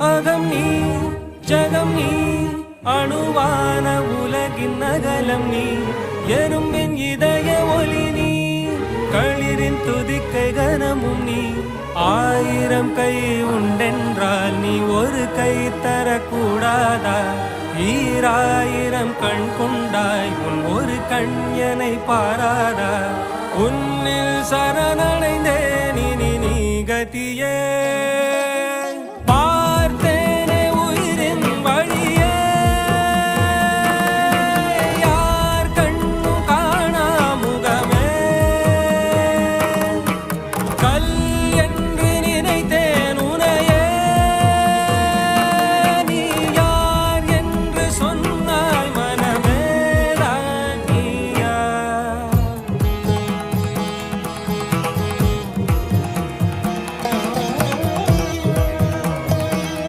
அகம் நீ ஜகம் நீ அணுவான உலகின் அகலம் நீ எறும்பின் இதய ஒளி நீ களிரின் துதிக்கை கனமும் நீ ஆயிரம் கை உண்டென்றால் நீ ஒரு கை தரக்கூடாதா ஈராயிரம் கண் கொண்டாய் உன் ஒரு கண்யனை பாராதா உன்னில் சரணடைந்தேன் இனி நீ கதியே